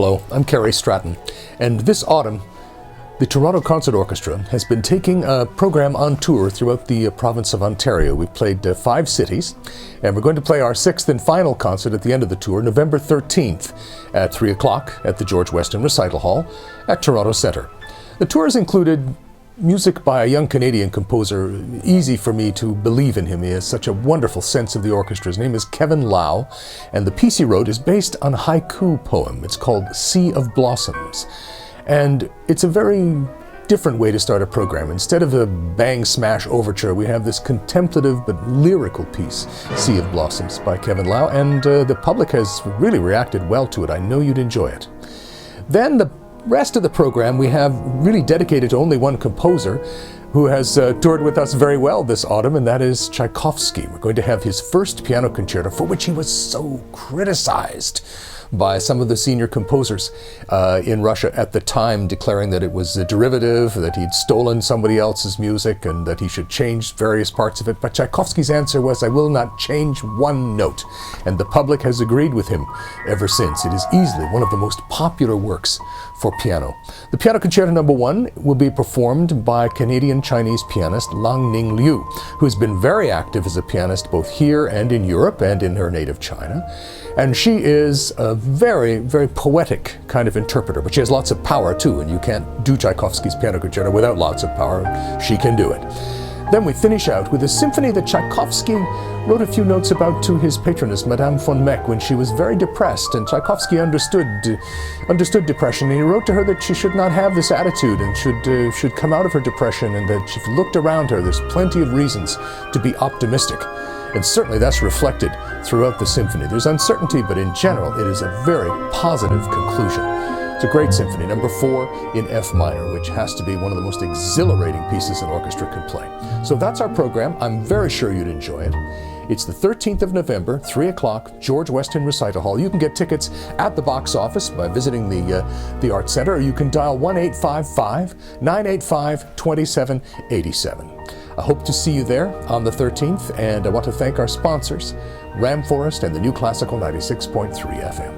Hello, I'm Kerry Stratton, and this autumn the Toronto Concert Orchestra has been taking a program on tour throughout the province of Ontario. We've played 5 cities, and we're going to play our 6th and final concert at the end of the tour, November 13th at 3 o'clock at the George Weston Recital Hall at Toronto Centre. The tour has included music by a young Canadian composer. Easy for me to believe in him. He has such a wonderful sense of the orchestra. His name is Kevin Lau, and the piece he wrote is based on a haiku poem. It's called Sea of Blossoms. And it's a very different way to start a program. Instead of a bang smash overture, we have this contemplative but lyrical piece, Sea of Blossoms by Kevin Lau, and the public has really reacted well to it. I know you'd enjoy it. Then the rest of the program we have really dedicated to only one composer who has toured with us very well this autumn, and that is Tchaikovsky. We're going to have his first piano concerto, for which he was so criticized by some of the senior composers in Russia at the time, declaring that it was a derivative, that he'd stolen somebody else's music, and that he should change various parts of it. But Tchaikovsky's answer was, "I will not change one note." And the public has agreed with him ever since. It is easily one of the most popular works for piano. The Piano Concerto No. 1 will be performed by Canadian-Chinese pianist Lang Ning Liu, who has been very active as a pianist both here and in Europe and in her native China. And she is a very, very poetic kind of interpreter, but she has lots of power too, and you can't do Tchaikovsky's Piano Concerto without lots of power. She can do it. Then we finish out with a symphony that Tchaikovsky wrote a few notes about to his patroness, Madame von Meck, when she was very depressed, and Tchaikovsky understood depression, and he wrote to her that she should not have this attitude and should come out of her depression, and that if you looked around her, there's plenty of reasons to be optimistic. And certainly that's reflected throughout the symphony. There's uncertainty, but in general, it is a very positive conclusion. It's a great symphony, number 4 in F minor, which has to be one of the most exhilarating pieces an orchestra can play. So that's our program. I'm very sure you'd enjoy it. It's the 13th of November, 3 o'clock, George Weston Recital Hall. You can get tickets at the box office by visiting the Art Center, or you can dial 1-855-985-2787. I hope to see you there on the 13th, and I want to thank our sponsors, Ram Forest and the New Classical 96.3 FM.